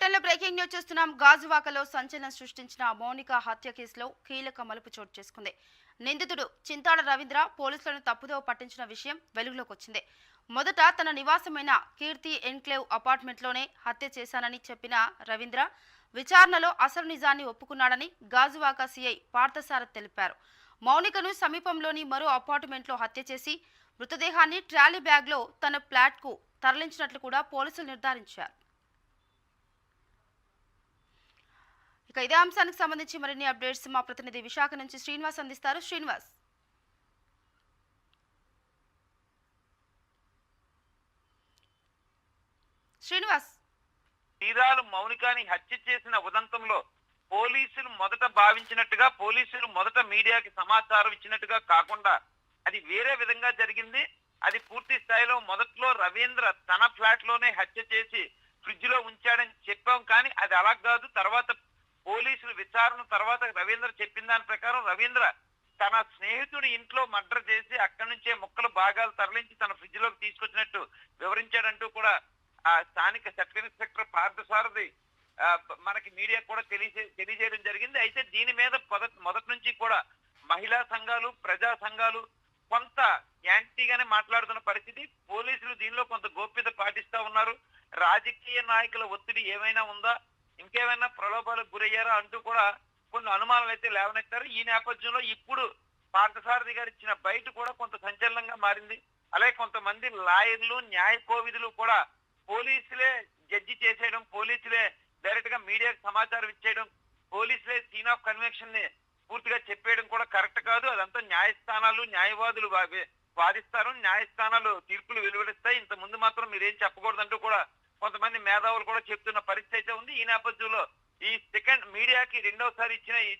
బులెటిన్లో breaking news చూస్తున్నాం. గాజువాకలో సంచలనం సృష్టించిన మౌనిక హత్య కేసులో కీలక మలుపు చోటు చేసుకుంది. నిందితుడు చింతాడ రవీంద్ర పోలీసులను తప్పుదోవ పట్టించిన విషయం వెలుగులోకి వచ్చింది. మొదట తన నివాసమైన కీర్తి ఎన్క్లేవ్ అపార్ట్మెంట్లోనే హత్య చేశానని చెప్పిన రవీంద్ర విచారణలో అసలు నిజాన్ని ఒప్పుకున్నాడని గాజువాక సిఐ పార్థసారథ్ తెలిపారు. మౌనికను సమీపంలోని మరో అపార్ట్మెంట్లో హత్య చేసి మృతదేహాన్ని ట్రాలీ బ్యాగ్లో తన ఫ్లాట్కు తరలించినట్లు కూడా పోలీసులు నిర్ధారించారు. ఇక ఇదే అంశానికి సంబంధించి మరిన్ని అప్డేట్స్ మా ప్రతినిధి విశాఖ నుంచి శ్రీనివాస్ అందిస్తారు. శ్రీనివాస్ తీరాలు మౌనికాని హత్య చేసిన ఉదంతంలో పోలీసులు మొదట భావించినట్టుగా పోలీసులు మొదట మీడియాకి సమాచారం ఇచ్చినట్టుగా కాకుండా అది వేరే విధంగా జరిగింది. అది పూర్తి స్థాయిలో మొదట్లో రవీంద్ర తన ఫ్లాట్ లోనే హత్య చేసి ఫ్రిడ్జ్ లో ఉంచాడని చెప్పాం. కానీ అది అలా కాదు. తర్వాత పోలీసులు విచారణ తర్వాత రవీంద్ర చెప్పిన దాని ప్రకారం రవీంద్ర తన స్నేహితుడి ఇంట్లో మర్డర్ చేసి అక్కడి నుంచే ముక్కలు భాగాలు తరలించి తన ఫ్రిడ్జ్ లోకి తీసుకొచ్చినట్టు వివరించాడంటూ కూడా ఆ స్థానిక సబ్ ఇన్స్పెక్టర్ పార్థసారథి మనకి మీడియా కూడా తెలియజేయడం జరిగింది. అయితే దీని మీద మొదటి నుంచి కూడా మహిళా సంఘాలు ప్రజా సంఘాలు కొంత యాంటీగానే మాట్లాడుతున్న పరిస్థితి. పోలీసులు దీనిలో కొంత గోప్యత పాటిస్తా ఉన్నారు. రాజకీయ నాయకుల ఒత్తిడి ఏమైనా ఉందా, ఇంకేమైనా ప్రలోభాలకు గురయ్యారా అంటూ కూడా కొన్ని అనుమానాలు అయితే లేవనెత్తారు. ఈ నేపథ్యంలో ఇప్పుడు పార్థసారథి గారు ఇచ్చిన బయట కూడా కొంత సంచలనంగా మారింది. అలాగే కొంతమంది లాయర్లు న్యాయ కోవిదులు కూడా పోలీసులే జడ్జి చేసేయడం, పోలీసులే డైరెక్ట్ గా మీడియాకు సమాచారం ఇచ్చేయడం, పోలీసులే సీన్ ఆఫ్ కన్వెక్షన్ ని పూర్తిగా చెప్పేయడం కూడా కరెక్ట్ కాదు. అదంతా న్యాయస్థానాలు న్యాయవాదులు వాదిస్తారు, న్యాయస్థానాలు తీర్పులు వెలువడిస్తాయి. ఇంత ముందు మాత్రం మీరేం చెప్పకూడదంటూ కూడా కొంతమంది మేధావులు కూడా చెప్తున్న పరిస్థితి అయితే ఉంది. ఈ నేపథ్యంలో ఈ సెకండ్ మీడియాకి రెండోసారి ఇచ్చిన ఈ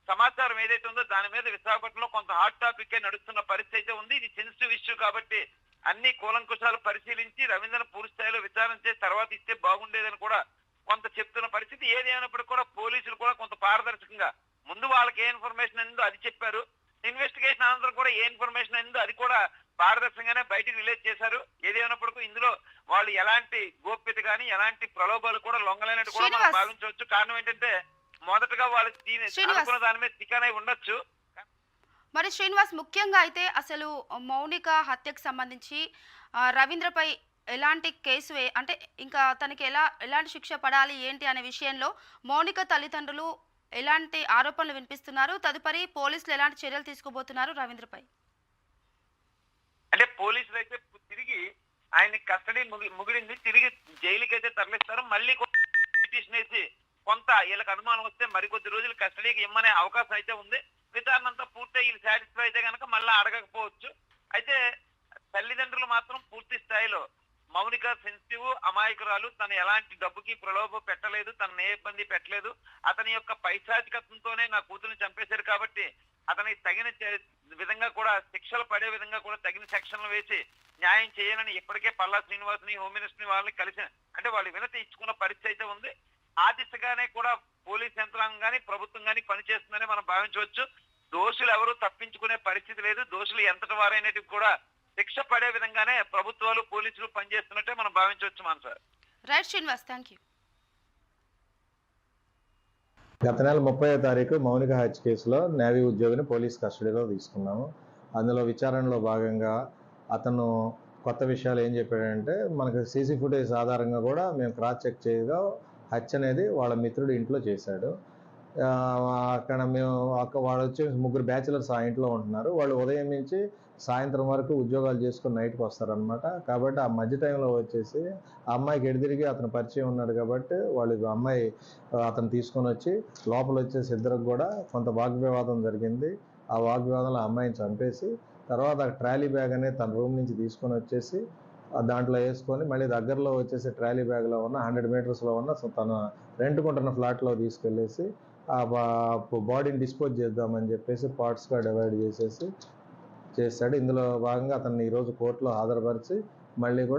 సమాచారం ఏదైతే ఉందో దాని మీద విశాఖపట్నంలో కొంత హాట్ టాపిక్ నడుస్తున్న పరిస్థితి అయితే ఉంది. ఇది సెన్సిటివ్ ఇష్యూ కాబట్టి అన్ని కూలంకుషాలు పరిశీలించి రవీంద్ర పూర్తి స్థాయిలో విచారణ చేసి తర్వాత ఇస్తే బాగుండేదని కూడా కొంత చెప్తున్న పరిస్థితి. ఏది అయినప్పటికీ కూడా పోలీసులు కూడా కొంత పారదర్శకంగా ముందు వాళ్ళకి ఏ ఇన్ఫర్మేషన్ అయిందో అది చెప్పారు. ఇన్వెస్టిగేషన్ అనంతరం కూడా ఏ ఇన్ఫర్మేషన్ అయిందో అది కూడా పారదర్శకంగానే బయటకు రిలీజ్ చేశారు. ఏదేమైనప్పటికీ ఇందులో వాళ్ళు ఎలాంటి గోప్యత కానీ ఎలాంటి ప్రలోభాలు కూడా లొంగలేనట్టు కూడా మనం భావించవచ్చు. కారణం ఏంటంటే మొదటగా వాళ్ళు అనుకున్న దాని మీద తికానై ఉండొచ్చు. మరి శ్రీనివాస్, ముఖ్యంగా అయితే అసలు మౌనిక హత్యకు సంబంధించి రవీంద్రపై ఎలాంటి కేసు అంటే ఇంకా తనకి ఎలాంటి శిక్ష పడాలి ఏంటి అనే విషయంలో మౌనిక తల్లిదండ్రులు ఎలాంటి ఆరోపణలు వినిపిస్తున్నారు? తదుపరి పోలీసులు ఎలాంటి చర్యలు తీసుకోబోతున్నారు రవీంద్రపై? అంటే పోలీసులు అయితే తిరిగి ఆయన కస్టడీ ముగిడింది, తిరిగి జైలుకి అయితే తరలిస్తారు. మళ్ళీ పిటిషన్ వేసి కొంత వీళ్ళకి అనుమానం వస్తే మరికొద్ది రోజులు కస్టడీకి ఇమ్మనే అవకాశం అయితే ఉంది. విచారణ అంతా పూర్తి వీళ్ళు సాటిస్ఫై అయితే కనుక మళ్ళీ అడగకపోవచ్చు. అయితే తల్లిదండ్రులు మాత్రం పూర్తి స్థాయిలో మౌనిక సెన్సిటివ్ అమాయకురాలు, తను ఎలాంటి డబ్బుకి ప్రలోభ పెట్టలేదు, తనని ఏ ఇబ్బంది పెట్టలేదు. అతని యొక్క పైశాచికత్వంతోనే నా కూతురుని చంపేశారు కాబట్టి అతనికి తగిన విధంగా కూడా శిక్షలు పడే విధంగా కూడా తగిన సెక్షన్లు వేసి న్యాయం చేయాలని ఇప్పటికే పల్లా శ్రీనివాస్ని హోమ్ మినిస్టర్ని వాళ్ళని కలిసి అంటే వాళ్ళు వినతి ఇచ్చుకున్న పరిస్థితి అయితే ఉంది. ఆ దిశగానే కూడా పోలీస్ యంత్రాంగం కానీ ప్రభుత్వం కానీ పనిచేస్తుందని మనం భావించవచ్చు. దోషులు ఎవరు తప్పించుకునే పరిస్థితి లేదు. దోషులు ఎంతటి వారైనట్టు కూడా శిక్ష పడే విధంగానే ప్రభుత్వాలు పోలీసులు పనిచేస్తున్నట్టే మనం భావించవచ్చు. మన sir right Srinivas, thank you. గత నెల 30వ తారీఖు మౌనిక హత్య కేసులో నేవీ ఉద్యోగిని పోలీస్ కస్టడీలో తీసుకున్నాము. అందులో విచారణలో భాగంగా అతను కొత్త విషయాలు ఏం చెప్పాడంటే, మనకు సీసీ ఫుటేజ్ ఆధారంగా కూడా మేము క్రాస్ చెక్ చేయగా హత్య అనేది వాళ్ళ మిత్రుడి ఇంట్లో చేశాడు. అక్కడ వాళ్ళు వచ్చి ముగ్గురు బ్యాచిలర్స్ ఆ ఇంట్లో ఉంటున్నారు. వాళ్ళు ఉదయం నుంచి సాయంత్రం వరకు ఉద్యోగాలు చేసుకుని నైట్కి వస్తారనమాట. కాబట్టి ఆ మధ్య టైంలో వచ్చేసి ఆ అమ్మాయికి ఎడిదిరిగి అతను పరిచయం ఉన్నాడు కాబట్టి వాళ్ళు అమ్మాయి అతను తీసుకొని వచ్చి లోపల వచ్చేసి ఇద్దరికి కూడా కొంత వాగ్వివాదం జరిగింది. ఆ వాగ్వివాదంలో ఆ అమ్మాయిని చంపేసి తర్వాత ట్రాలీ బ్యాగ్ అనేది తన రూమ్ నుంచి తీసుకొని వచ్చేసి దాంట్లో వేసుకొని మళ్ళీ దగ్గరలో వచ్చేసి ట్రాలీ బ్యాగ్లో ఉన్న 100 మీటర్స్లో ఉన్న తన రెంట్కుంటున్న ఫ్లాట్లో తీసుకెళ్ళేసి ఆ బాడీని డిస్పోజ్ చేద్దామని చెప్పేసి పార్ట్స్గా డివైడ్ చేసేసి చేశాడు. ఇందులో భాగంగా అతన్ని ఈరోజు కోర్టులో హాజరుపరిచి మళ్ళీ కూడా